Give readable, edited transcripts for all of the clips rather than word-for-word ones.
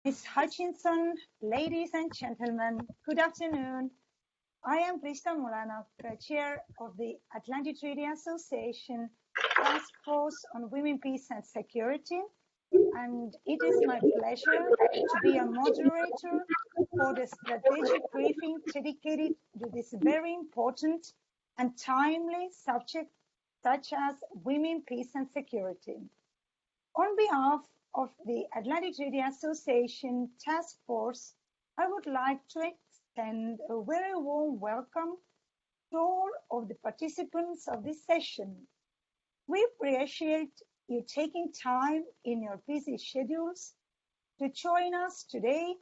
Ms. Hutchinson, ladies and gentlemen, good afternoon. I am Krista Mulanak, Chair of the Atlantic Treaty Association Task Force on Women, Peace and Security, and it is my pleasure to be a moderator for the strategic briefing dedicated to this very important and timely subject such as women, peace and security. On behalf of the Atlantic Treaty Association Task Force, I would like to extend a very warm welcome to all of the participants of this session. We appreciate you taking time in your busy schedules to join us today,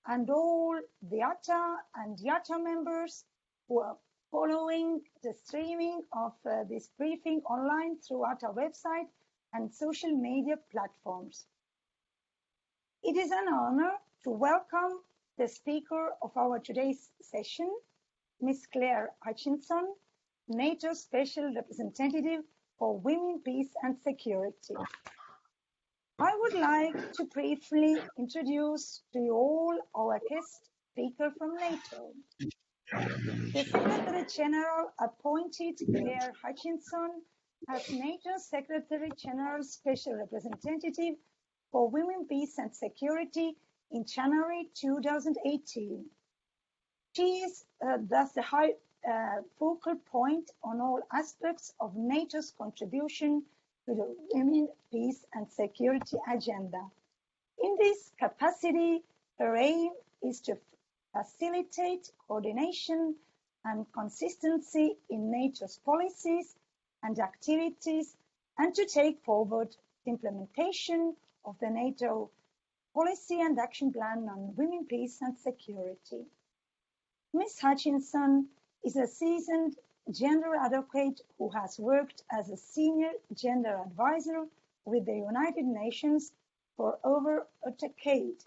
and all the ATA and YATA members who are following the streaming of this briefing online through ATA website and social media platforms. It is an honor to welcome the speaker of our today's session, Ms. Claire Hutchinson, NATO Special Representative for Women, Peace and Security. I would like to briefly introduce to you all our guest speaker from NATO. The Secretary General appointed Claire Hutchinson as NATO Secretary General Special Representative for Women, Peace and Security in January 2018. She is thus the high focal point on all aspects of NATO's contribution to the Women, Peace and Security agenda. In this capacity, her aim is to facilitate coordination and consistency in NATO's policies and activities, and to take forward the implementation of the NATO Policy and Action Plan on Women, Peace and Security. Ms. Hutchinson is a seasoned gender advocate who has worked as a senior gender advisor with the United Nations for over a decade.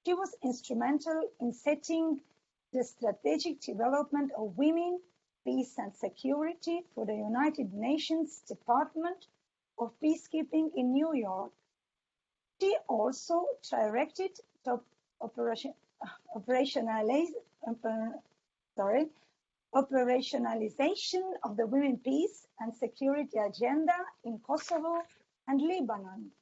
She was instrumental in setting the strategic development of women, peace and security for the United Nations Department of Peacekeeping in New York. She also directed the operationalization of the Women, Peace and Security agenda in Kosovo and Lebanon.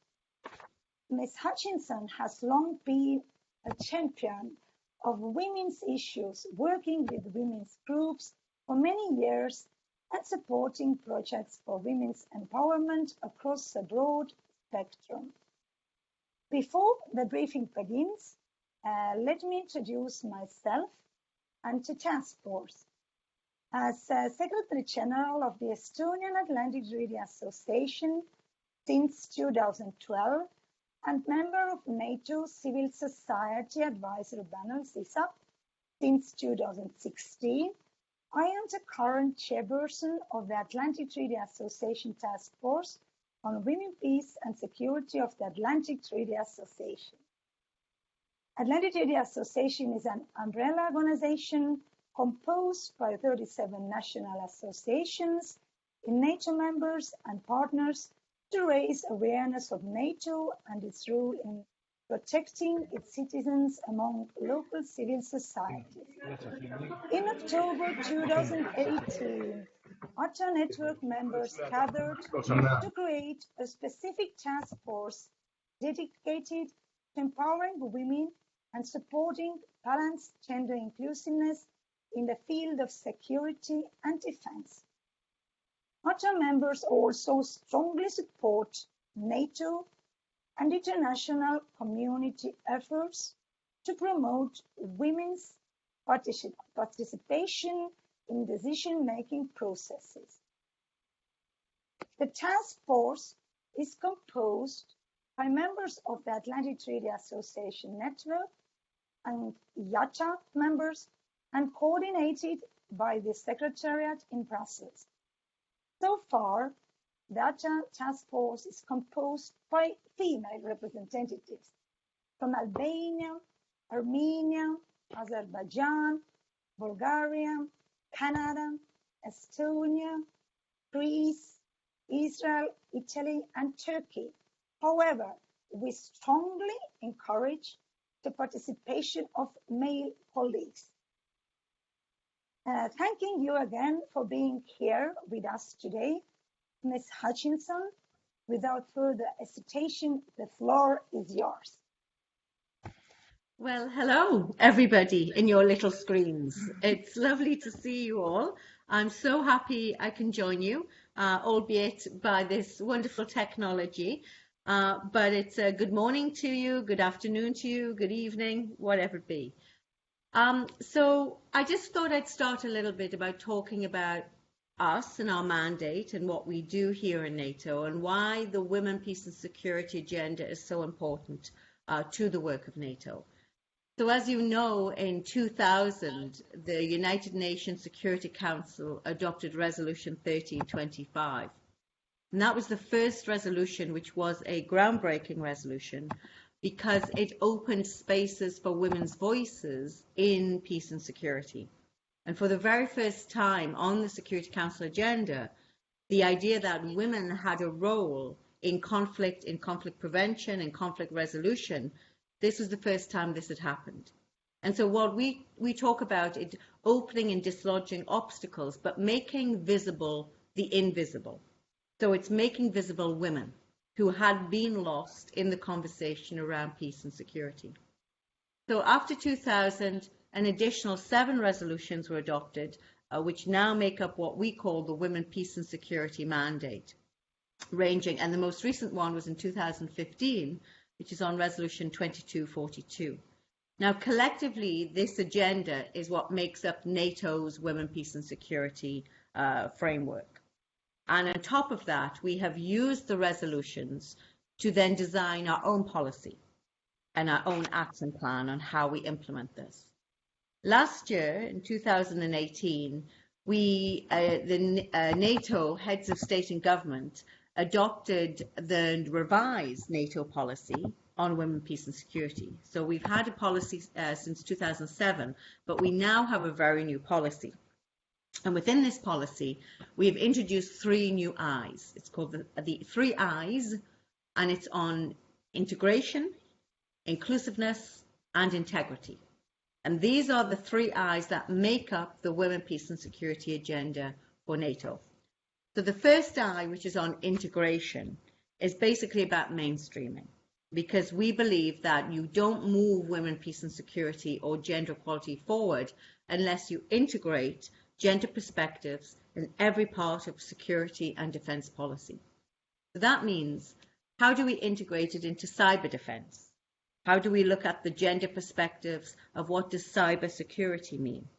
Ms. Hutchinson has long been a champion of women's issues, working with women's groups for many years and supporting projects for women's empowerment across a broad spectrum. Before the briefing begins, let me introduce myself and the task force. As Secretary General of the Estonian Atlantic Treaty Association since 2012 and member of NATO Civil Society Advisory Panel (CSAP) since 2016, I am the current chairperson of the Atlantic Treaty Association Task Force on Women, Peace and Security of the Atlantic Treaty Association. Atlantic Treaty Association is an umbrella organization composed by 37 national associations in NATO members and partners to raise awareness of NATO and its role in protecting its citizens among local civil societies. In October 2018, ATA network members gathered to create a specific task force dedicated to empowering women and supporting balanced gender inclusiveness in the field of security and defense. ATA members also strongly support NATO and international community efforts to promote women's participation in decision-making processes. The task force is composed by members of the Atlantic Treaty Association Network and YATA members and coordinated by the Secretariat in Brussels. So far, the ATA task force is composed by female representatives from Albania, Armenia, Azerbaijan, Bulgaria, Canada, Estonia, Greece, Israel, Italy, and Turkey. However, we strongly encourage the participation of male colleagues. Thanking you again for being here with us today, Ms. Hutchinson. Without further hesitation, the floor is yours. Well, hello, everybody in your little screens. It's lovely to see you all. I'm so happy I can join you, albeit by this wonderful technology. But it's a good morning to you, good afternoon to you, good evening, whatever it be. So I just thought I'd start a little bit about talking about us and our mandate and what we do here in NATO and why the Women, Peace and Security agenda is so important to the work of NATO. So as you know, in 2000, the United Nations Security Council adopted Resolution 1325. And that was the first resolution which was a groundbreaking resolution because it opened spaces for women's voices in peace and security. And for the very first time on the Security Council agenda, the idea that women had a role in conflict prevention, and conflict resolution, this was the first time this had happened. And so what we talk about is opening and dislodging obstacles, but making visible the invisible. So it's making visible women who had been lost in the conversation around peace and security. So after 2000, an additional 7 resolutions were adopted, which now make up what we call the Women, Peace and Security Mandate, ranging, and the most recent one was in 2015, which is on Resolution 2242. Now, collectively, this agenda is what makes up NATO's Women, Peace and Security framework. And on top of that, we have used the resolutions to then design our own policy and our own action plan on how we implement this. Last year, in 2018, the NATO heads of state and government adopted the revised NATO policy on women, peace and security. So we've had a policy since 2007, but we now have a very new policy. And within this policy, we've introduced 3 new I's. It's called the 3 I's, and it's on integration, inclusiveness, and integrity. And these are the 3 I's that make up the Women, Peace and Security agenda for NATO. So the first I, which is on integration, is basically about mainstreaming, because we believe that you don't move women, peace and security or gender equality forward unless you integrate gender perspectives in every part of security and defence policy. So that means, how do we integrate it into cyber defence? How do we look at the gender perspectives of what does cyber security mean?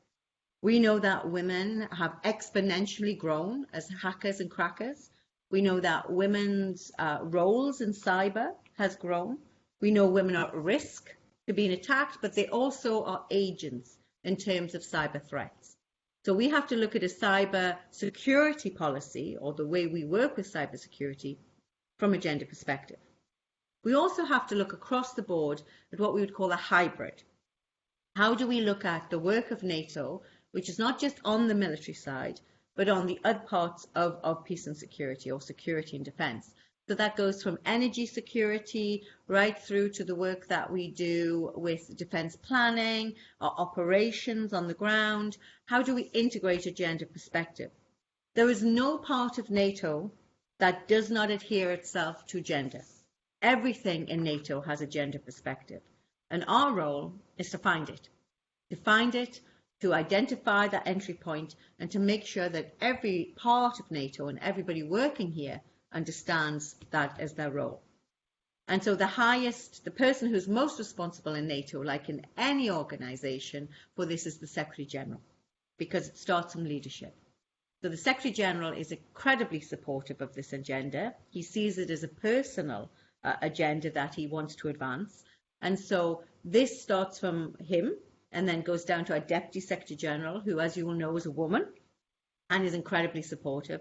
We know that women have exponentially grown as hackers and crackers. We know that women's roles in cyber has grown. We know women are at risk to being attacked, but they also are agents in terms of cyber threats. So we have to look at a cyber security policy, or the way we work with cyber security, from a gender perspective. We also have to look across the board at what we would call a hybrid. How do we look at the work of NATO, which is not just on the military side, but on the other parts of peace and security, or security and defence? So that goes from energy security right through to the work that we do with defence planning, our operations on the ground. How do we integrate a gender perspective? There is no part of NATO that does not adhere itself to gender. Everything in NATO has a gender perspective. And our role is to find it, to identify that entry point, and to make sure that every part of NATO and everybody working here understands that as their role. And so the person who's most responsible in NATO, like in any organization, for this is the Secretary General, because it starts from leadership. So the Secretary General is incredibly supportive of this agenda. He sees it as a personal agenda that he wants to advance. And so this starts from him and then goes down to our Deputy Secretary General, who, as you will know, is a woman and is incredibly supportive,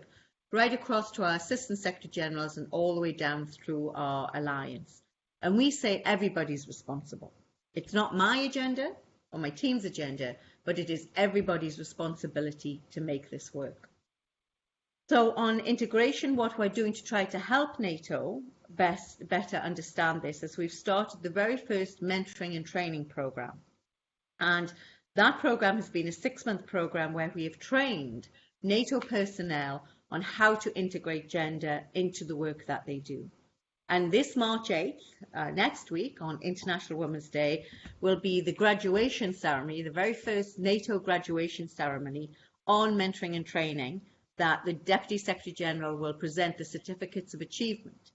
right across to our Assistant Secretary Generals and all the way down through our alliance. And we say everybody's responsible. It's not my agenda or my team's agenda, but it is everybody's responsibility to make this work. So on integration, what we're doing to try to help NATO better understand this is we've started the very first mentoring and training program. And that program has been a 6-month program where we have trained NATO personnel on how to integrate gender into the work that they do. And this March 8th, next week on International Women's Day, will be the graduation ceremony, the very first NATO graduation ceremony on mentoring and training, that the Deputy Secretary General will present the certificates of achievement.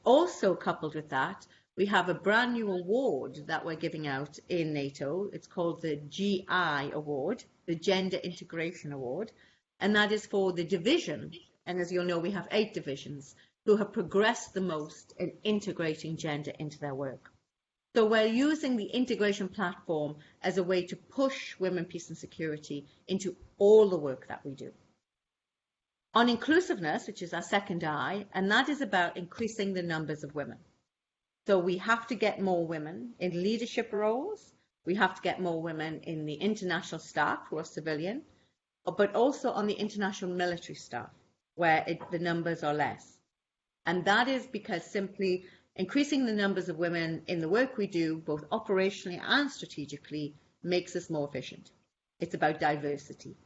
Also coupled with that, we have a brand new award that we're giving out in NATO. It's called the GI Award, the Gender Integration Award, and that is for the division, and as you'll know, we have 8 divisions, who have progressed the most in integrating gender into their work. So we're using the integration platform as a way to push women, peace and security into all the work that we do. On inclusiveness, which is our second I, and that is about increasing the numbers of women. So we have to get more women in leadership roles. We have to get more women in the international staff who are civilian, but also on the international military staff, where the numbers are less. And that is because simply increasing the numbers of women in the work we do, both operationally and strategically, makes us more efficient. It's about diversity.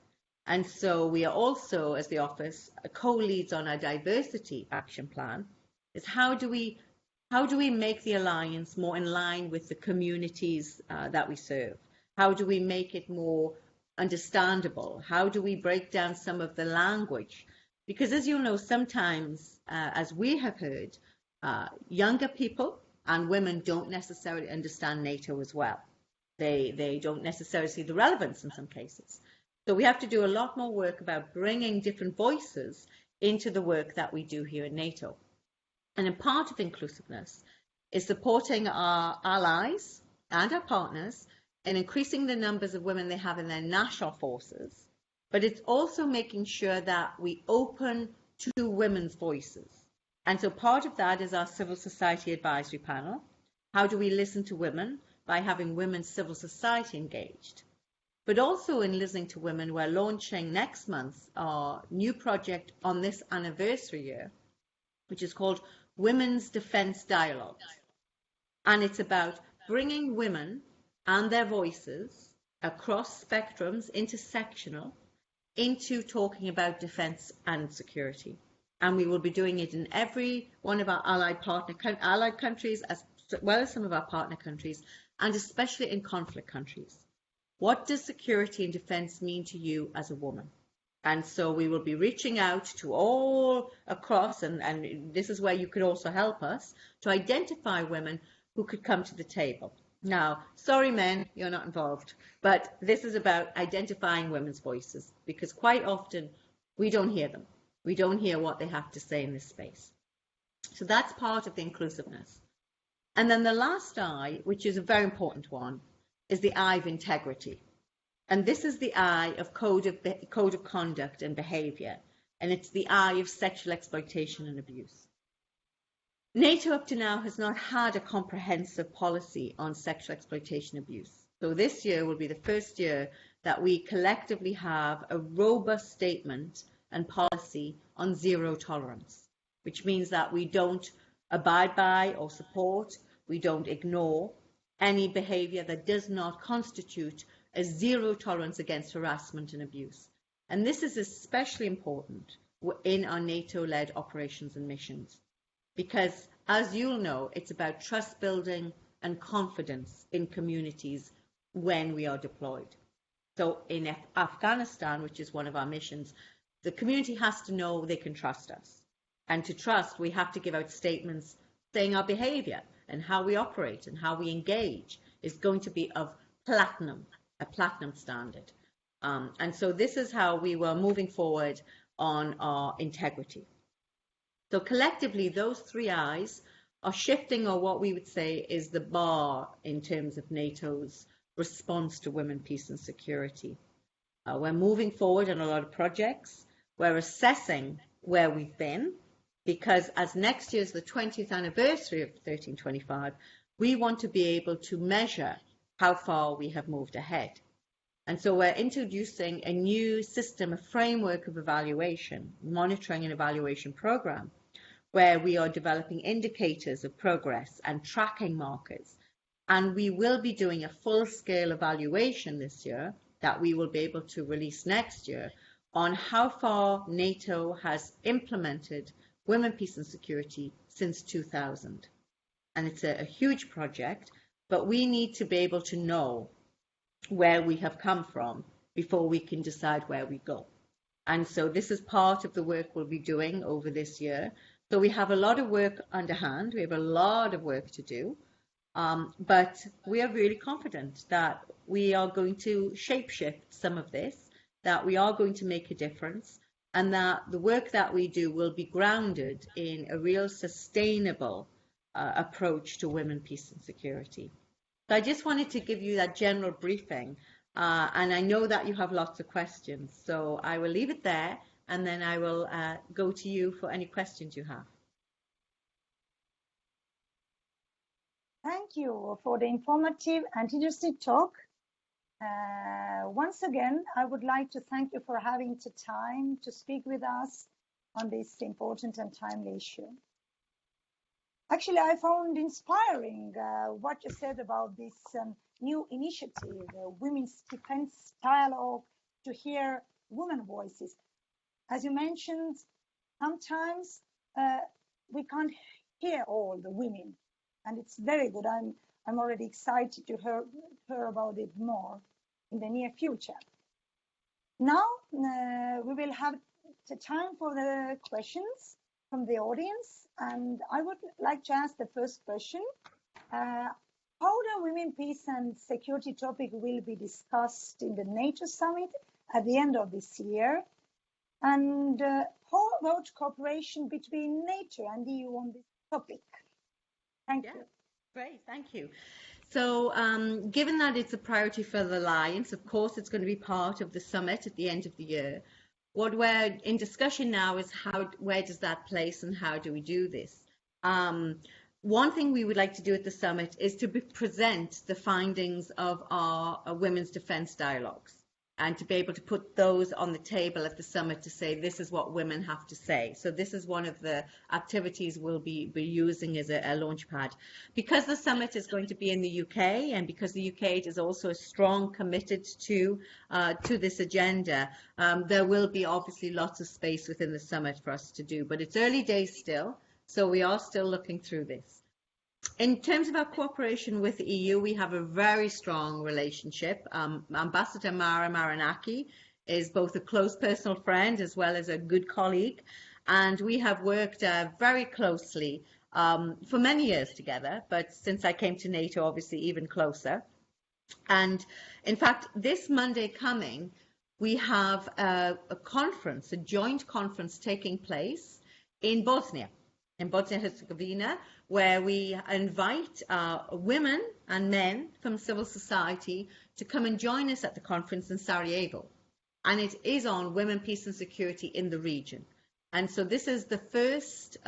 And so we are also, as the office, co-leads on our diversity action plan, is how do we make the alliance more in line with the communities that we serve? How do we make it more understandable? How do we break down some of the language? Because as you know, sometimes, as we have heard, younger people and women don't necessarily understand NATO as well. They don't necessarily see the relevance in some cases. So we have to do a lot more work about bringing different voices into the work that we do here in NATO. And a part of inclusiveness is supporting our allies and our partners in increasing the numbers of women they have in their national forces, but it's also making sure that we open to women's voices. And so part of that is our civil society advisory panel. How do we listen to women? By having women's civil society engaged. But also in listening to women, we're launching next month our new project on this anniversary year, which is called Women's Defence Dialogues. And it's about bringing women and their voices across spectrums, intersectional, into talking about defence and security. And we will be doing it in every one of our allied countries, as well as some of our partner countries, and especially in conflict countries. What does security and defence mean to you as a woman? And so we will be reaching out to all across, and this is where you could also help us, to identify women who could come to the table. Now, sorry men, you're not involved, but this is about identifying women's voices, because quite often we don't hear them. We don't hear what they have to say in this space. So that's part of the inclusiveness. And then the last I, which is a very important one, is the I of integrity. And this is the I of code of conduct and behaviour, and it's the I of sexual exploitation and abuse. NATO up to now has not had a comprehensive policy on sexual exploitation and abuse. So this year will be the first year that we collectively have a robust statement and policy on zero tolerance, which means that we don't abide by or support, we don't ignore any behaviour that does not constitute a zero tolerance against harassment and abuse. And this is especially important in our NATO-led operations and missions, because as you'll know, it's about trust building and confidence in communities when we are deployed. So in Afghanistan, which is one of our missions, the community has to know they can trust us. And to trust, we have to give out statements saying our behaviour and how we operate and how we engage is going to be of platinum, a platinum standard. And so this is how we were moving forward on our integrity. So collectively, those three I's are shifting, or what we would say is the bar in terms of NATO's response to women, peace and security. We're moving forward on a lot of projects. We're assessing where we've been, because as next year's the 20th anniversary of 1325, we want to be able to measure how far we have moved ahead. And so we're introducing a new system, a framework of evaluation, monitoring and evaluation program, where we are developing indicators of progress and tracking markers. And we will be doing a full-scale evaluation this year that we will be able to release next year on how far NATO has implemented women, peace and security since 2000. And it's a huge project, but we need to be able to know where we have come from before we can decide where we go. And so this is part of the work we'll be doing over this year. So we have a lot of work underhand. We have a lot of work to do. But we are really confident that we are going to shapeshift some of this, that we are going to make a difference, and that the work that we do will be grounded in a real sustainable approach to women, peace and security. So I just wanted to give you that general briefing, and I know that you have lots of questions, so I will leave it there, and then I will go to you for any questions you have. Thank you for the informative and interesting talk. Once again, I would like to thank you for having the time to speak with us on this important and timely issue. Actually, I found inspiring what you said about this new initiative, Women's Defense Dialogue, to hear women voices. As you mentioned, sometimes we can't hear all the women, and it's very good. I'm already excited to hear about it more in the near future. Now we will have the time for the questions from the audience, and I would like to ask the first question. How the women, peace and security topic will be discussed in the NATO summit at the end of this year? And how about cooperation between NATO and the EU on this topic? Thank you. Great, thank you. So given that it's a priority for the Alliance, of course it's going to be part of the summit at the end of the year. What we're in discussion now is where does that place and how do we do this? One thing we would like to do at the summit is to present the findings of our women's defence dialogues, and to be able to put those on the table at the summit to say this is what women have to say. So this is one of the activities we'll be using as a launch pad. Because the summit is going to be in the UK, and because the UK is also a strong committed to this agenda, there will be obviously lots of space within the summit for us to do. But it's early days still, so we are still looking through this. In terms of our cooperation with the EU, we have a very strong relationship. Ambassador Mara Maranaki is both a close personal friend as well as a good colleague, and we have worked very closely for many years together, but since I came to NATO, obviously even closer. And in fact, this Monday coming, we have a conference, a joint conference taking place in Bosnia Herzegovina, where we invite women and men from civil society to come and join us at the conference in Sarajevo. And it is on women, peace and security in the region. And so this is the first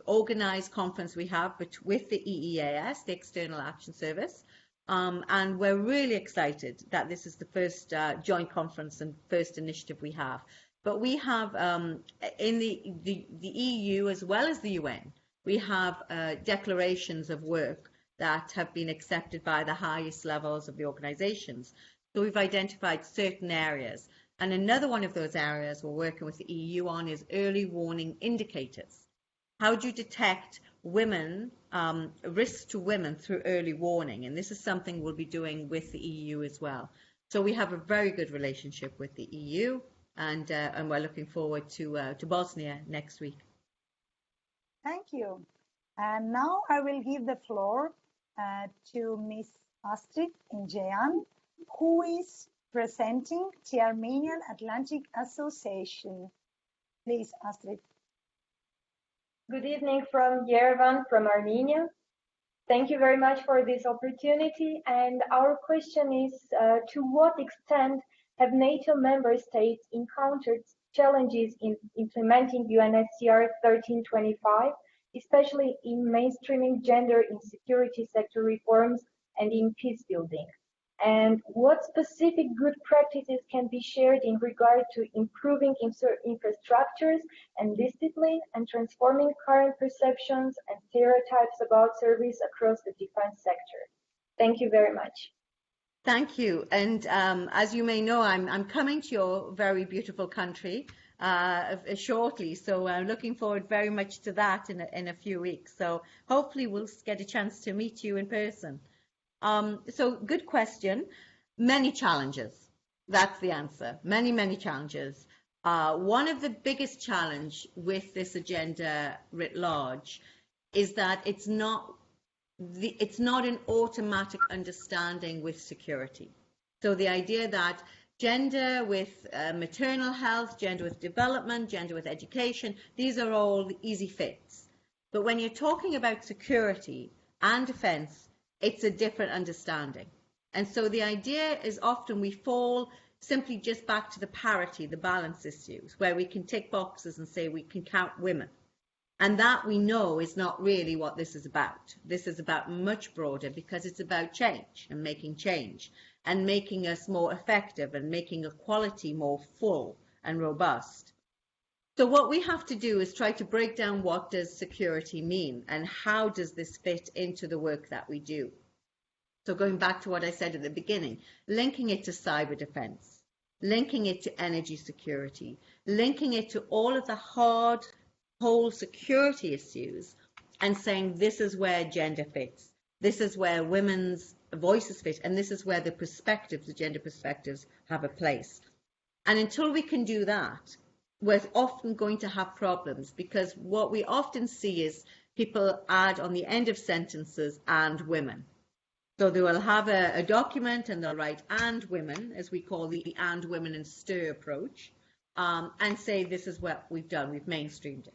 organized conference we have with the EEAS, the External Action Service. And we're really excited that this is the first joint conference and first initiative we have. But we have, in the EU as well as the UN, we have declarations of work that have been accepted by the highest levels of the organizations. So we've identified certain areas. And another one of those areas we're working with the EU on is early warning indicators. How do you detect women, risks to women through early warning? And this is something we'll be doing with the EU as well. So we have a very good relationship with the EU, and we're looking forward to Bosnia next week. Thank you. And now I will give the floor to Ms. Astrid Ingean, who is presenting the Armenian Atlantic Association. Please, Astrid. Good evening from Yerevan, from Armenia. Thank you very much for this opportunity. And our question is, to what extent have NATO member states encountered challenges in implementing UNSCR 1325, especially in mainstreaming gender in security sector reforms and in peace building? And what specific good practices can be shared in regard to improving infrastructures and discipline and transforming current perceptions and stereotypes about service across the defense sector? Thank you very much. Thank you. And as you may know, I'm coming to your very beautiful country shortly. So I'm looking forward very much to that in a few weeks. So hopefully we'll get a chance to meet you in person. So good question. Many challenges. That's the answer. Many, many challenges. One of the biggest challenge with this agenda writ large is that it's not an automatic understanding with security. So the idea that gender with maternal health, gender with development, gender with education, these are all easy fits. But when you're talking about security and defense, it's a different understanding. And so the idea is often we fall simply just back to the parity, the balance issues, where we can tick boxes and say we can count women. And that we know is not really what this is about. This is about much broader, because it's about change and making us more effective and making equality more full and robust. So what we have to do is try to break down what does security mean and how does this fit into the work that we do. So going back to what I said at the beginning, linking it to cyber defense, linking it to energy security, linking it to all of the hard whole security issues, and saying this is where gender fits, this is where women's voices fit, and this is where the gender perspectives have a place. And until we can do that, we're often going to have problems, because what we often see is people add on the end of sentences "and women." So they will have a document and they'll write "and women," as we call the "and women" and STIR approach, and say this is what we've done, we've mainstreamed it.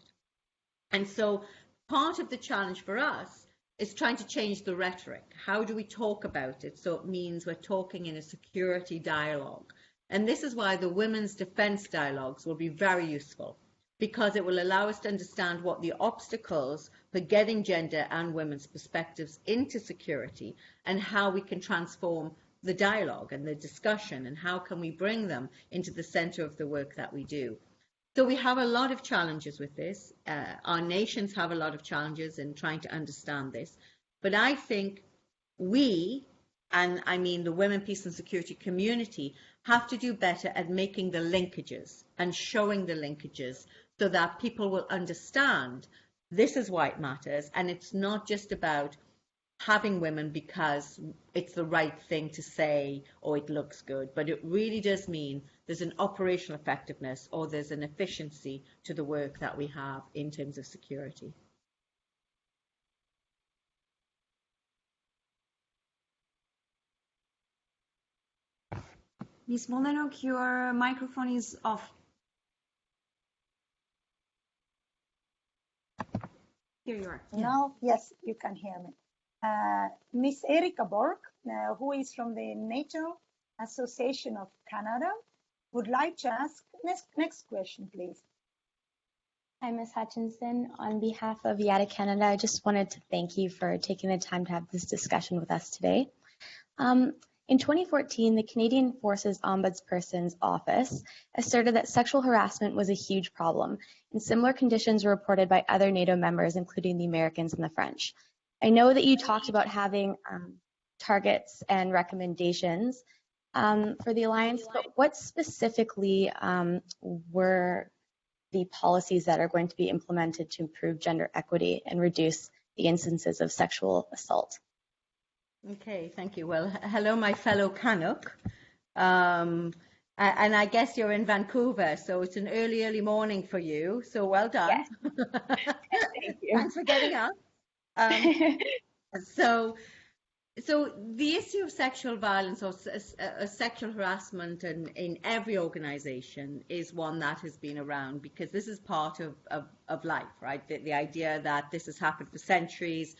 And so part of the challenge for us is trying to change the rhetoric. How do we talk about it? So it means we're talking in a security dialogue. And this is why the women's defense dialogues will be very useful, because it will allow us to understand what the obstacles for getting gender and women's perspectives into security, and how we can transform the dialogue and the discussion, and how can we bring them into the center of the work that we do. So we have a lot of challenges with this. Our nations have a lot of challenges in trying to understand this. But I think we, and I mean the women, peace and security community, have to do better at making the linkages and showing the linkages so that people will understand this is why it matters. And it's not just about having women because it's the right thing to say or it looks good, but it really does mean there's an operational effectiveness or there's an efficiency to the work that we have in terms of security. Ms. Moldenok, your microphone is off. Here you are. Now, yes, you can hear me. Miss Erika Borg, who is from the NATO Association of Canada, would like to ask next question, please. Hi, Ms. Hutchinson. On behalf of YADA Canada, I just wanted to thank you for taking the time to have this discussion with us today. In 2014, the Canadian Forces Ombudsperson's Office asserted that sexual harassment was a huge problem, and similar conditions were reported by other NATO members, including the Americans and the French. I know that you talked about having targets and recommendations for the Alliance, but what specifically were the policies that are going to be implemented to improve gender equity and reduce the instances of sexual assault? Okay, thank you. Well, hello, my fellow Canuck. And I guess you're in Vancouver, so it's an early morning for you. So well done. Yes. Thank you. Thanks for getting up. So the issue of sexual violence or sexual harassment in every organization is one that has been around because this is part of life, right? The idea that this has happened for centuries.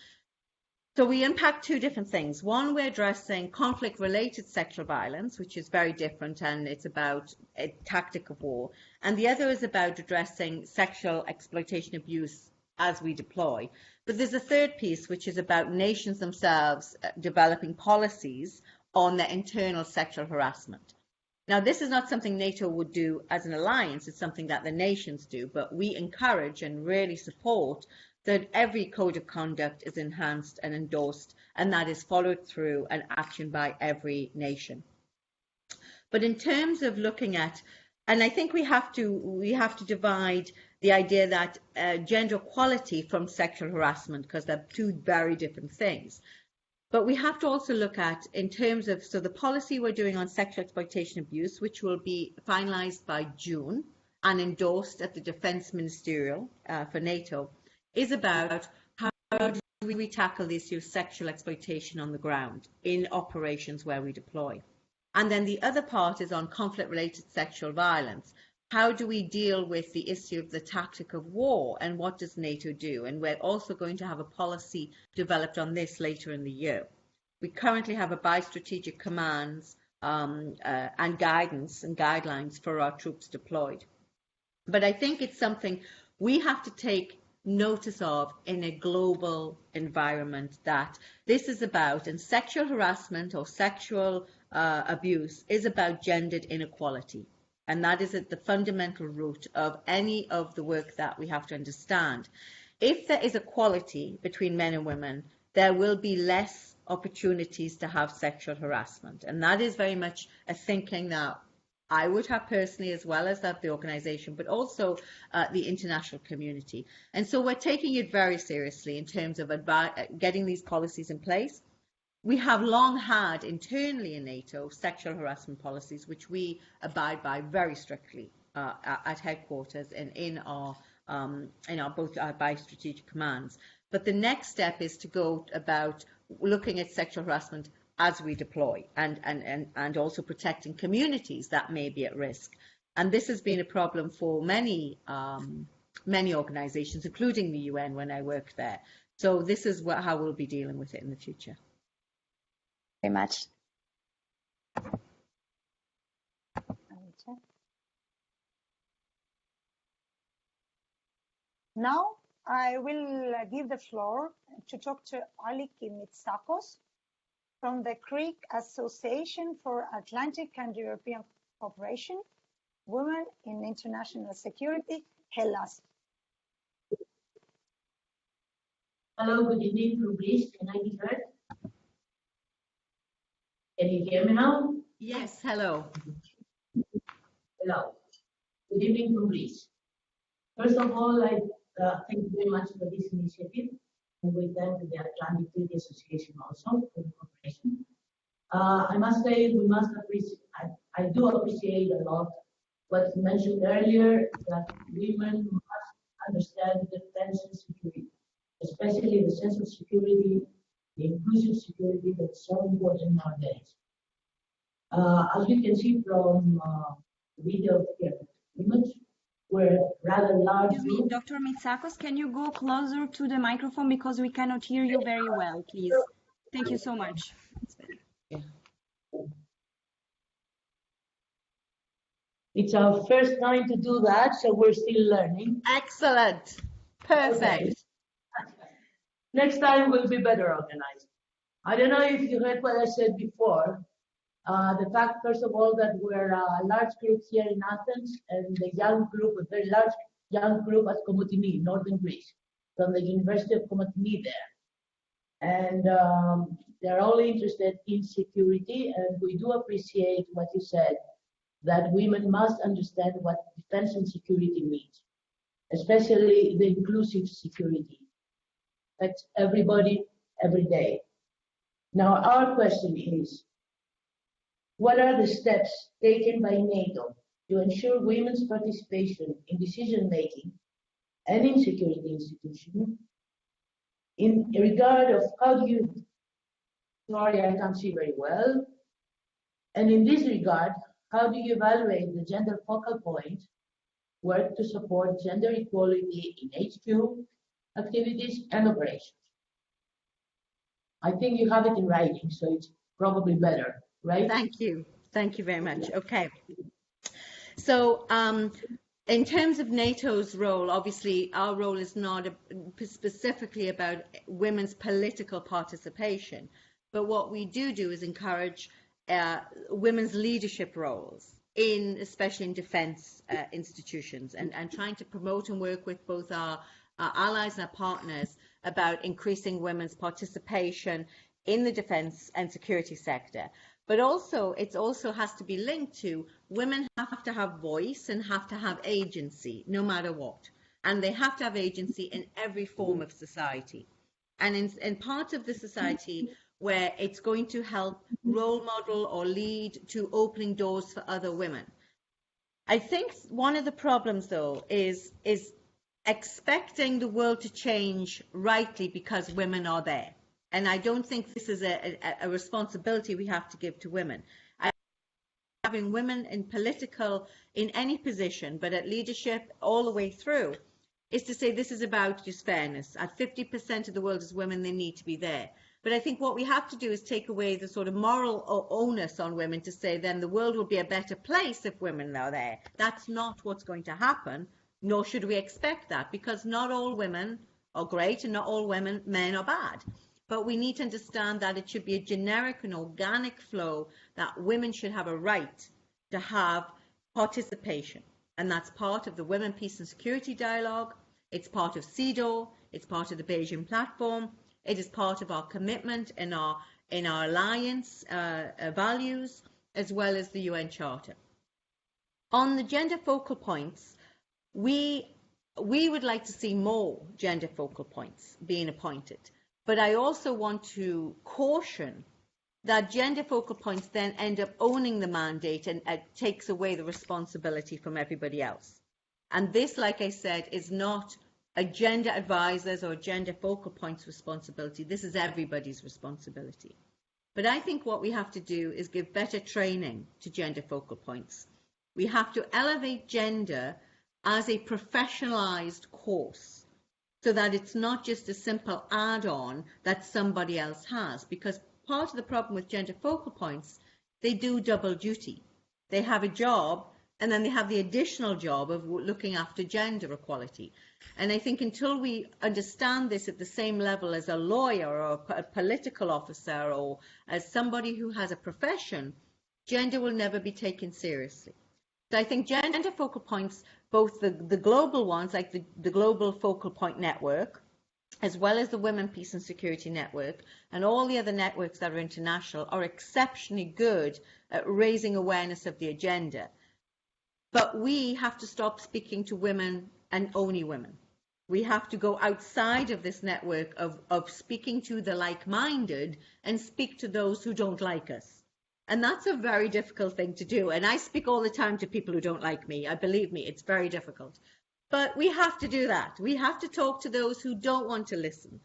So we unpack two different things. One, we're addressing conflict-related sexual violence, which is very different, and it's about a tactic of war. And the other is about addressing sexual exploitation abuse as we deploy. But there's a third piece, which is about nations themselves developing policies on their internal sexual harassment. Now, this is not something NATO would do as an alliance, it's something that the nations do, but we encourage and really support that every code of conduct is enhanced and endorsed, and that is followed through and action by every nation. But in terms of looking at, and I think we have to divide the idea that gender equality from sexual harassment, because they're two very different things. But we have to also look at, in terms of, so the policy we're doing on sexual exploitation abuse, which will be finalised by June and endorsed at the Defence Ministerial for NATO, is about how do we tackle the issue of sexual exploitation on the ground in operations where we deploy. And then the other part is on conflict-related sexual violence. How do we deal with the issue of the tactic of war, and what does NATO do? And we're also going to have a policy developed on this later in the year. We currently have a bi-strategic commands and guidance and guidelines for our troops deployed. But I think it's something we have to take notice of in a global environment, that this is about, and sexual harassment or sexual abuse is about gendered inequality. And that is at the fundamental root of any of the work that we have to understand. If there is equality between men and women, there will be less opportunities to have sexual harassment. And that is very much a thinking that I would have personally, as well as that the organisation, but also the international community. And so we're taking it very seriously in terms of getting these policies in place. We have long had internally in NATO sexual harassment policies, which we abide by very strictly at headquarters and in our both our bi-strategic commands. But the next step is to go about looking at sexual harassment as we deploy, and also protecting communities that may be at risk. And this has been a problem for many organisations, including the UN when I worked there. So this is how we'll be dealing with it in the future. Very much. Now I will give the floor to Dr. Aliki Mitsakos from the Greek Association for Atlantic and European Cooperation, Women in International Security, Hellas. Hello, good evening from Greece. Can I be heard? Can you hear me now? Yes, hello. Hello. Good evening from Greece. First of all, I thank you very much for this initiative, and we thank the Atlantic Treaty Association also for the cooperation. I must say, we must appreciate, I do appreciate a lot what you mentioned earlier, that women must understand defense and security, especially the sense of security, the inclusive security that's so important nowadays. As you can see from the video here, image, we're rather large. Excuse me, Dr. Mitsakos, can you go closer to the microphone because we cannot hear you very well, please? Thank you so much. Yeah. It's our first time to do that, so we're still learning. Excellent. Perfect. Okay. Next time we'll be better organized. I don't know if you heard what I said before. The fact, first of all, that we're a large group here in Athens, and the young group, a very large young group at Komotini, northern Greece, from the University of Komotini there. And they're all interested in security, and we do appreciate what you said, that women must understand what defense and security means, especially the inclusive security. Affects everybody, every day. Now, our question is, what are the steps taken by NATO to ensure women's participation in decision-making and in security institutions in regard of how do you, sorry, I can't see very well, and in this regard, how do you evaluate the gender focal point work to support gender equality in HQ activities and operations? I think you have it in writing, so it's probably better, right? Thank you. Thank you very much. Okay. So in terms of NATO's role, obviously our role is not specifically about women's political participation, but what we do is encourage women's leadership roles especially in defence institutions, and trying to promote and work with both our allies and our partners about increasing women's participation in the defence and security sector. But also, it also has to be linked to women have to have voice and have to have agency no matter what. And they have to have agency in every form of society. And in part of the society where it's going to help role model or lead to opening doors for other women. I think one of the problems, though, is expecting the world to change rightly because women are there. And I don't think this is a responsibility we have to give to women. Having women in any position, but at leadership all the way through, is to say this is about just fairness. At 50% of the world is women, they need to be there. But I think what we have to do is take away the sort of moral onus on women to say then the world will be a better place if women are there. That's not what's going to happen, nor should we expect that, because not all women are great and not all men are bad. But we need to understand that it should be a generic and organic flow, that women should have a right to have participation. And that's part of the Women, Peace and Security Dialogue. It's part of CEDAW. It's part of the Beijing Platform. It is part of our commitment in our alliance values, as well as the UN Charter. On the gender focal points, we would like to see more gender focal points being appointed. But I also want to caution that gender focal points then end up owning the mandate and takes away the responsibility from everybody else. And this, like I said, is not a gender advisor's or gender focal points responsibility. This is everybody's responsibility. But I think what we have to do is give better training to gender focal points. We have to elevate gender as a professionalized course, so that it's not just a simple add-on that somebody else has, because part of the problem with gender focal points, they do double duty. They have a job, and then they have the additional job of looking after gender equality. And I think until we understand this at the same level as a lawyer or a political officer or as somebody who has a profession, gender will never be taken seriously. So I think gender focal points, both the global ones, like the Global Focal Point Network, as well as the Women, Peace and Security Network, and all the other networks that are international, are exceptionally good at raising awareness of the agenda. But we have to stop speaking to women and only women. We have to go outside of this network of speaking to the like-minded and speak to those who don't like us. And that's a very difficult thing to do. And I speak all the time to people who don't like me. Believe me, it's very difficult. But we have to do that. We have to talk to those who don't want to listen,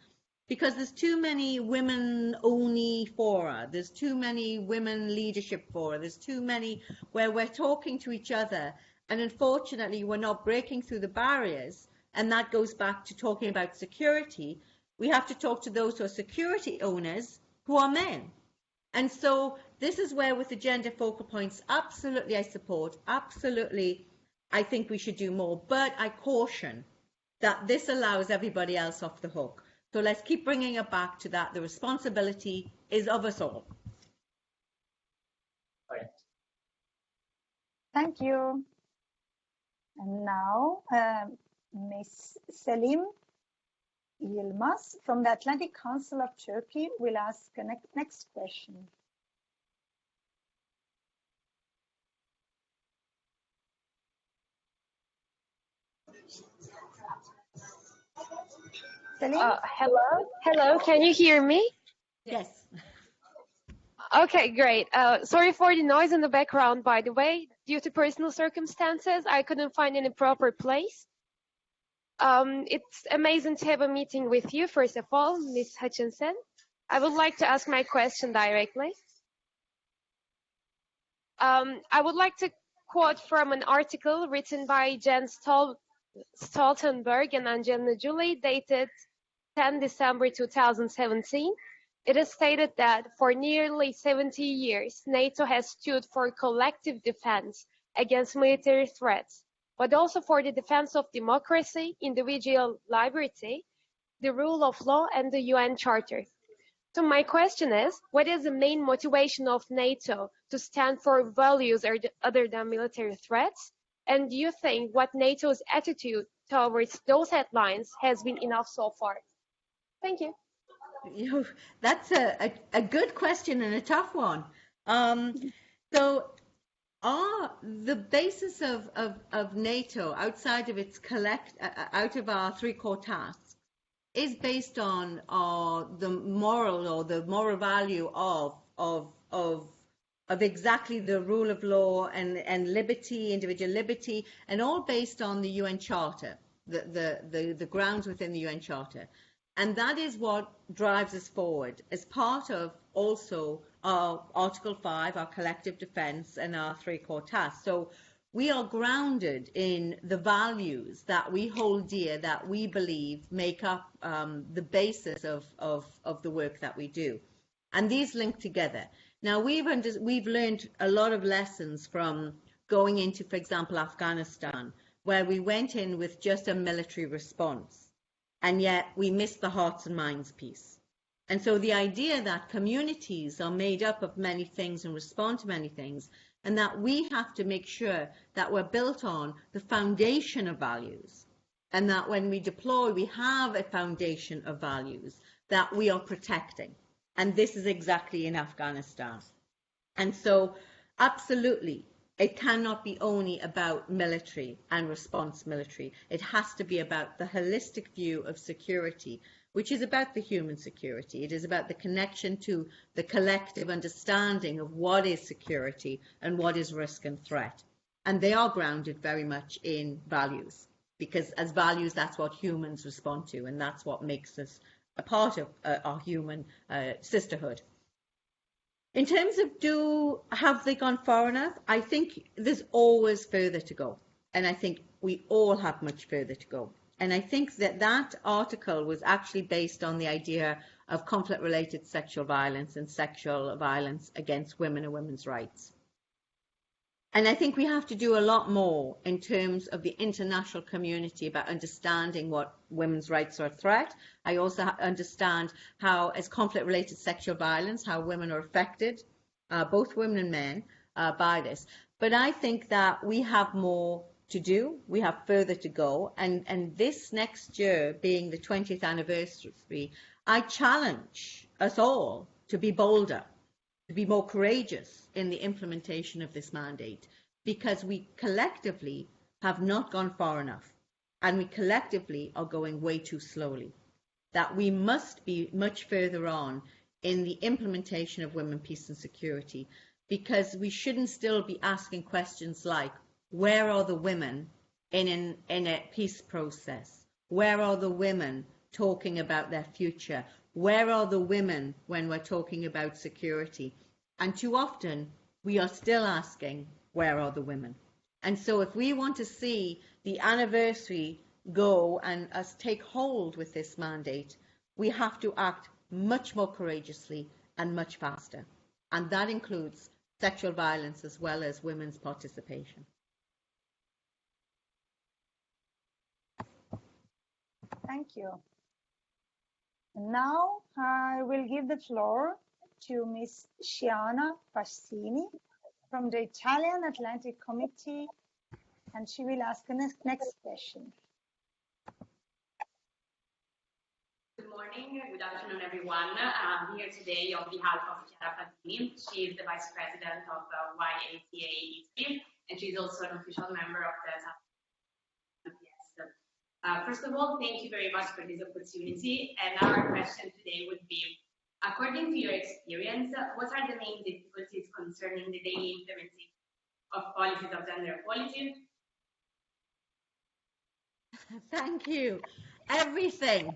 because there's too many women-only fora. There's too many women leadership fora. There's too many where we're talking to each other. And unfortunately, we're not breaking through the barriers. And that goes back to talking about security. We have to talk to those who are security owners who are men. And so this is where, with the gender focal points, absolutely I support, absolutely I think we should do more. But I caution that this allows everybody else off the hook. So let's keep bringing it back to that. The responsibility is of us all. Right. Thank you. And now, Ms. Selim Yilmaz from the Atlantic Council of Turkey will ask the next question. Selim? Hello, can you hear me? Yes. Okay, great. Sorry for the noise in the background, by the way. Due to personal circumstances, I couldn't find any proper place. It's amazing to have a meeting with you, first of all, Ms. Hutchinson. I would like to ask my question directly. I would like to quote from an article written by Jen Stoltenberg and Angelina Jolie, dated 10 December 2017. It is stated that for nearly 70 years, NATO has stood for collective defense against military threats, but also for the defense of democracy, individual liberty, the rule of law, and the UN Charter. So my question is, what is the main motivation of NATO to stand for values other than military threats? And do you think what NATO's attitude towards those headlines has been enough so far? Thank you. That's a good question and a tough one. So the basis of NATO outside of its out of our three core tasks is based on the moral value of exactly the rule of law and liberty, individual liberty, and all based on the UN Charter, the grounds within the UN Charter. And that is what drives us forward as part of also our Article 5, our collective defence, and our three core tasks. So we are grounded in the values that we hold dear, that we believe make up the basis of the work that we do. And these link together. Now, we've learned a lot of lessons from going into, for example, Afghanistan, where we went in with just a military response. And yet we miss the hearts and minds piece. And so the idea that communities are made up of many things and respond to many things, and that we have to make sure that we're built on the foundation of values, and that when we deploy, we have a foundation of values that we are protecting. And this is exactly in Afghanistan. And so absolutely, it cannot be only about military and response military. It has to be about the holistic view of security, which is about the human security. It is about the connection to the collective understanding of what is security and what is risk and threat. And they are grounded very much in values, because as values, that's what humans respond to, and that's what makes us a part of our human sisterhood. In terms of have they gone far enough? I think there's always further to go. And I think we all have much further to go. And I think that article was actually based on the idea of conflict-related sexual violence and sexual violence against women and women's rights. And I think we have to do a lot more in terms of the international community about understanding what women's rights are a threat. I also understand how, as conflict-related sexual violence, how women are affected, both women and men, by this. But I think that we have more to do. We have further to go. And this next year, being the 20th anniversary, I challenge us all to be bolder, to be more courageous in the implementation of this mandate, because we collectively have not gone far enough, and we collectively are going way too slowly. That we must be much further on in the implementation of women, peace and security, because we shouldn't still be asking questions like, where are the women in a peace process? Where are the women talking about their future? Where are the women when we're talking about security? And too often, we are still asking, where are the women? And so if we want to see the anniversary go and us take hold with this mandate, we have to act much more courageously and much faster. And that includes sexual violence as well as women's participation. Thank you. Now I will give the floor to Ms. Sciana Pasini from the Italian Atlantic Committee, and she will ask the next question. Good morning, good afternoon, everyone. I'm here today on behalf of Chiara Pasini. She is the Vice President of YATA Italy, and she's also an official member of the WPS. First of all, thank you very much for this opportunity. And our question today would be, according to your experience, what are the main difficulties concerning the daily implementation of policies of gender equality? Thank you. Everything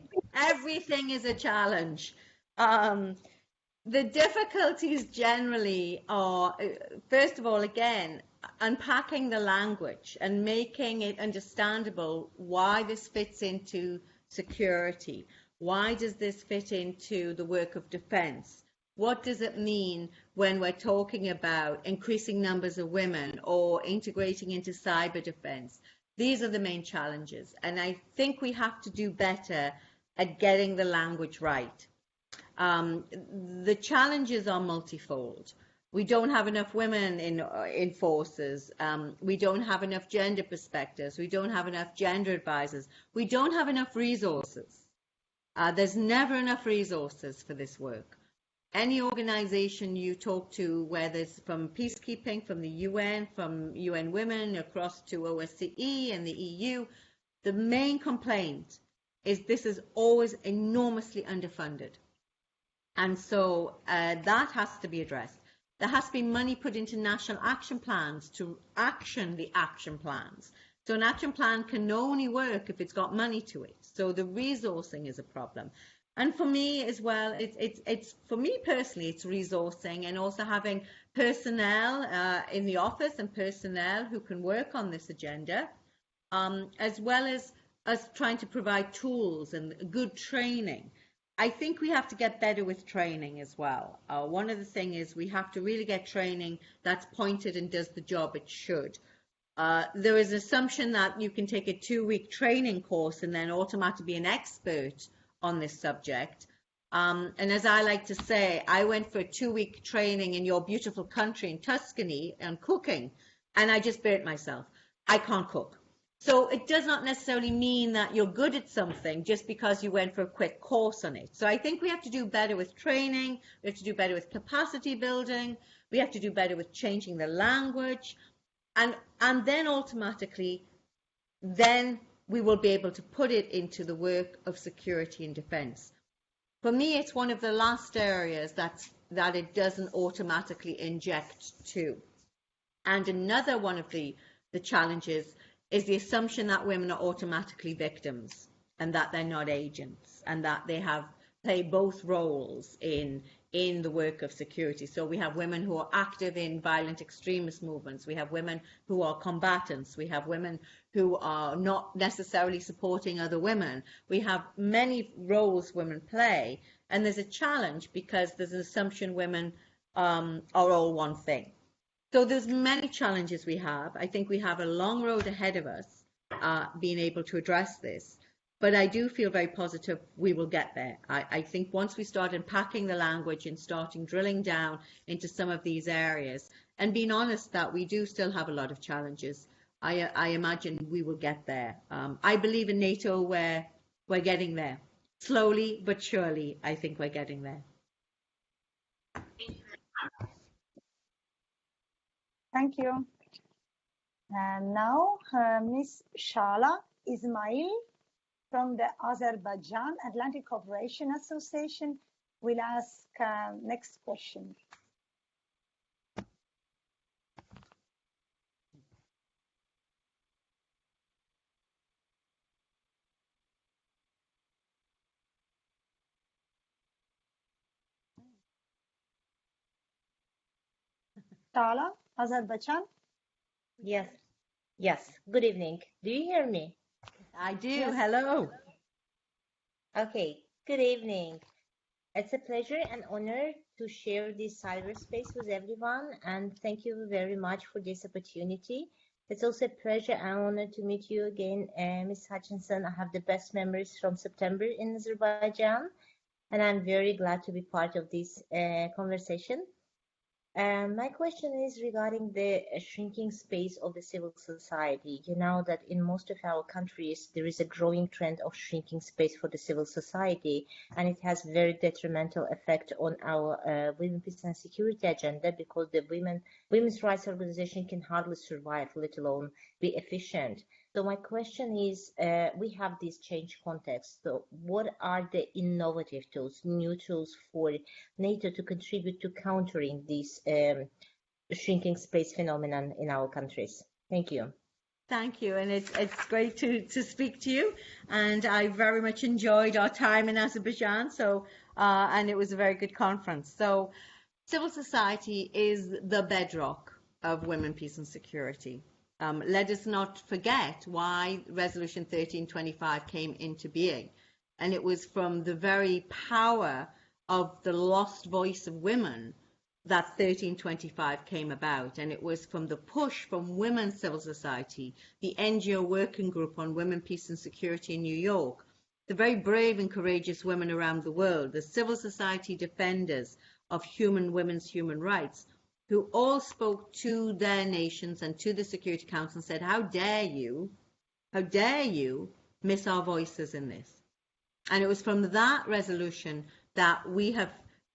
is a challenge. The difficulties generally are, first of all, again, unpacking the language and making it understandable why this fits into security. Why does this fit into the work of defense? What does it mean when we're talking about increasing numbers of women or integrating into cyber defense? These are the main challenges, and I think we have to do better at getting the language right. The challenges are multifold. We don't have enough women in forces. We don't have enough gender perspectives. We don't have enough gender advisors. We don't have enough resources. There's never enough resources for this work. Any organization you talk to, whether it's from peacekeeping, from the UN, from UN Women, across to OSCE and the EU, the main complaint is this is always enormously underfunded. And so that has to be addressed. There has to be money put into national action plans to action the action plans. So an action plan can only work if it's got money to it. So the resourcing is a problem. And for me as well, it's for me personally, it's resourcing and also having personnel in the office and personnel who can work on this agenda, as well as us trying to provide tools and good training. I think we have to get better with training as well. One of the things is we have to really get training that's pointed and does the job it should. There is an assumption that you can take a 2-week training course and then automatically be an expert on this subject. And as I like to say, I went for a 2-week training in your beautiful country in Tuscany on cooking, and I just burnt myself. I can't cook. So it does not necessarily mean that you're good at something just because you went for a quick course on it. So I think we have to do better with training. We have to do better with capacity building. We have to do better with changing the language. And then automatically, then we will be able to put it into the work of security and defense. For me, it's one of the last areas that it doesn't automatically inject to. And another one of the challenges is the assumption that women are automatically victims and that they're not agents and that they play both roles in the work of security. So we have women who are active in violent extremist movements. We have women who are combatants. We have women who are not necessarily supporting other women. We have many roles women play. And there's a challenge because there's an assumption women are all one thing. So there's many challenges we have. I think we have a long road ahead of us being able to address this. But I do feel very positive we will get there. I think once we start unpacking the language and starting drilling down into some of these areas and being honest that we do still have a lot of challenges, I imagine we will get there. I believe in NATO where we're getting there. Slowly but surely, I think we're getting there. Thank you. And now Ms. Shala Ismail from the Azerbaijan Atlantic Cooperation Association will ask next question. Shala, Azerbaijan. Yes. Good evening. Do you hear me? I do. Yes. Hello. Okay. Good evening. It's a pleasure and honor to share this cyberspace with everyone, and thank you very much for this opportunity. It's also a pleasure and honor to meet you again, Ms. Hutchinson. I have the best memories from September in Azerbaijan, and I'm very glad to be part of this conversation. My question is regarding the shrinking space of the civil society. You know that in most of our countries, there is a growing trend of shrinking space for the civil society, and it has very detrimental effect on our women, peace and security agenda because the women's rights organization can hardly survive, let alone be efficient. So my question is, we have this change context. So what are the innovative tools, new tools for NATO to contribute to countering this shrinking space phenomenon in our countries? Thank you. Thank you, and it's great to speak to you. And I very much enjoyed our time in Azerbaijan. So and it was a very good conference. So civil society is the bedrock of women, peace and security. Let us not forget why Resolution 1325 came into being. And it was from the very power of the lost voice of women that 1325 came about. And it was from the push from women's civil society, the NGO Working Group on Women, Peace and Security in New York, the very brave and courageous women around the world, the civil society defenders of women's human rights, who all spoke to their nations and to the Security Council and said, how dare you miss our voices in this? And it was from that resolution that we have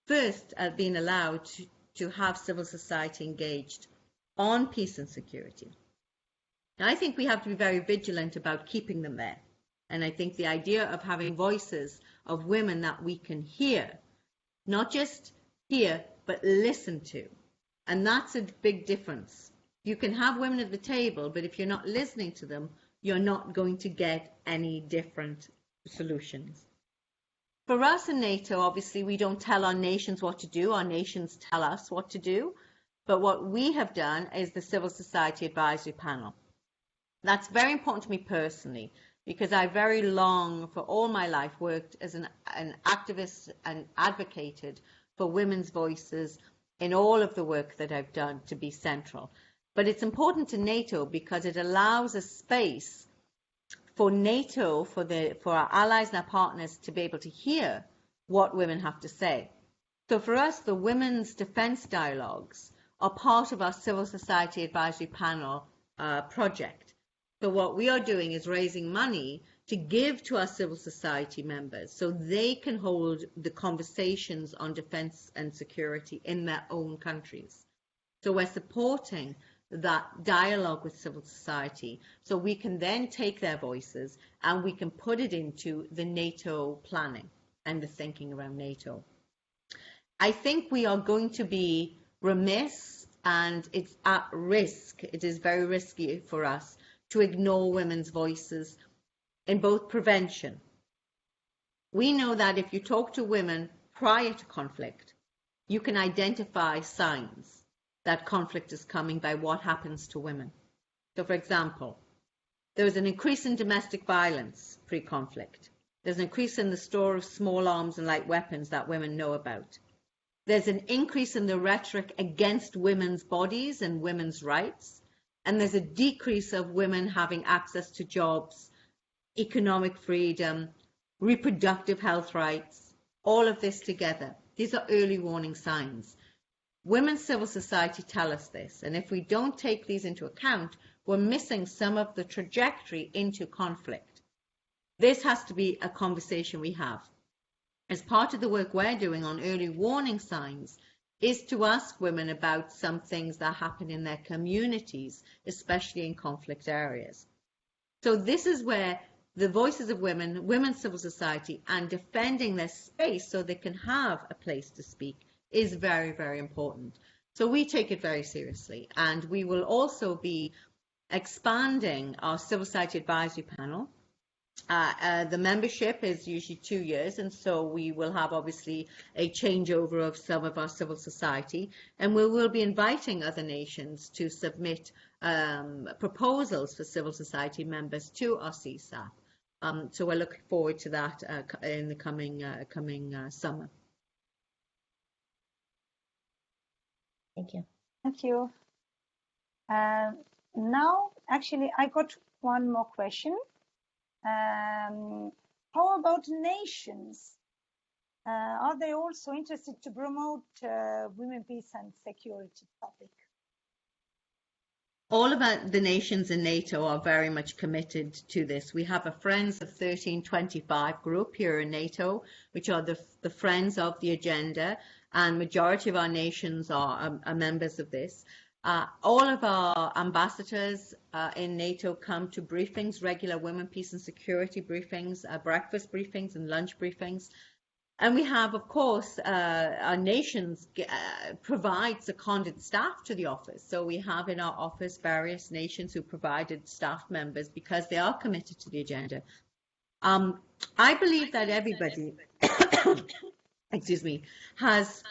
first been allowed to have civil society engaged on peace and security. Now, I think we have to be very vigilant about keeping them there. And I think the idea of having voices of women that we can hear, not just hear, but listen to. And that's a big difference. You can have women at the table, but if you're not listening to them, you're not going to get any different solutions. For us in NATO, obviously, we don't tell our nations what to do. Our nations tell us what to do. But what we have done is the Civil Society Advisory Panel. That's very important to me personally, because I very long, for all my life, worked as an activist and advocated for women's voices in all of the work that I've done to be central. But it's important to NATO because it allows a space for NATO, for our allies and our partners to be able to hear what women have to say. So for us, the Women's Defence Dialogues are part of our Civil Society Advisory Panel project. So what we are doing is raising money to give to our civil society members so they can hold the conversations on defence and security in their own countries. So we're supporting that dialogue with civil society so we can then take their voices and we can put it into the NATO planning and the thinking around NATO. I think we are going to be remiss, and it's at risk, it is very risky for us to ignore women's voices in both prevention. We know that if you talk to women prior to conflict, you can identify signs that conflict is coming by what happens to women. So for example, there was an increase in domestic violence pre-conflict. There's an increase in the store of small arms and light weapons that women know about. There's an increase in the rhetoric against women's bodies and women's rights. And there's a decrease of women having access to jobs, economic freedom, reproductive health rights, all of this together. These are early warning signs. Women's civil society tell us this, and if we don't take these into account, we're missing some of the trajectory into conflict. This has to be a conversation we have. As part of the work we're doing on early warning signs, is to ask women about some things that happen in their communities, especially in conflict areas. So this is where the voices of women, women's civil society, and defending their space so they can have a place to speak is very, very important. So we take it very seriously, and we will also be expanding our Civil Society Advisory Panel. The membership is usually 2 years, and so we will have obviously a changeover of some of our civil society, and we will be inviting other nations to submit proposals for civil society members to our CSAP. So we're looking forward to that in the coming summer. Thank you. Thank you. Now, actually, I got one more question. How about nations? Are they also interested to promote women, peace and security topic? All of the nations in NATO are very much committed to this. We have a Friends of 1325 group here in NATO, which are the friends of the agenda, and majority of our nations are members of this. All of our ambassadors in NATO come to briefings, regular women, peace and security briefings, breakfast briefings and lunch briefings. And we have, of course, our nations provide seconded staff to the office. So we have in our office various nations who provided staff members because they are committed to the agenda. I believe that everybody, excuse me, has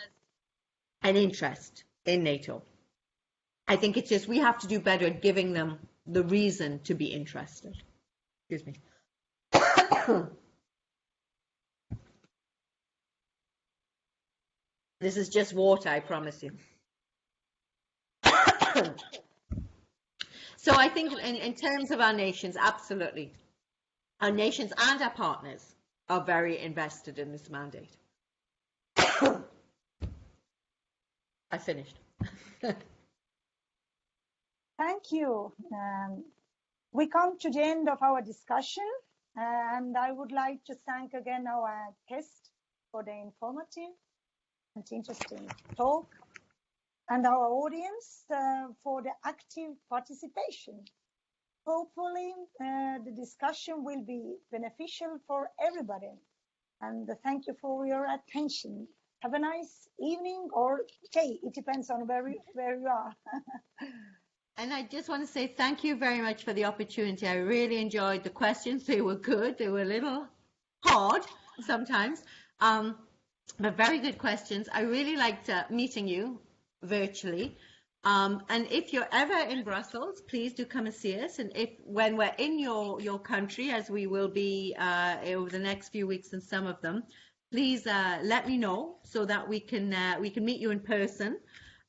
an interest in NATO. I think it's just we have to do better at giving them the reason to be interested. Excuse me. This is just water, I promise you. So I think in terms of our nations, absolutely. Our nations and our partners are very invested in this mandate. I finished. Thank you. We come to the end of our discussion, and I would like to thank again our guests for the informative and interesting talk, and our audience for the active participation. Hopefully, the discussion will be beneficial for everybody. And thank you for your attention. Have a nice evening or day. It depends on where you are. And I just want to say thank you very much for the opportunity. I really enjoyed the questions. They were good. They were a little hard sometimes, but very good questions. I really liked meeting you virtually. And if you're ever in Brussels, please do come and see us. And when we're in your country, as we will be over the next few weeks in some of them, please let me know so that we can meet you in person.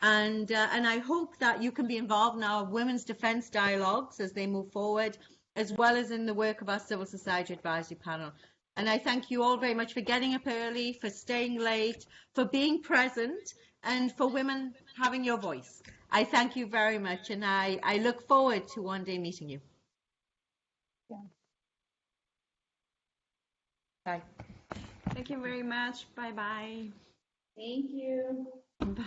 And I hope that you can be involved in our women's defence dialogues as they move forward, as well as in the work of our Civil Society Advisory Panel. And I thank you all very much for getting up early, for staying late, for being present, and for women having your voice. I thank you very much, and I look forward to one day meeting you. Yeah. Bye. Thank you very much. Bye-bye. Thank you. Bye.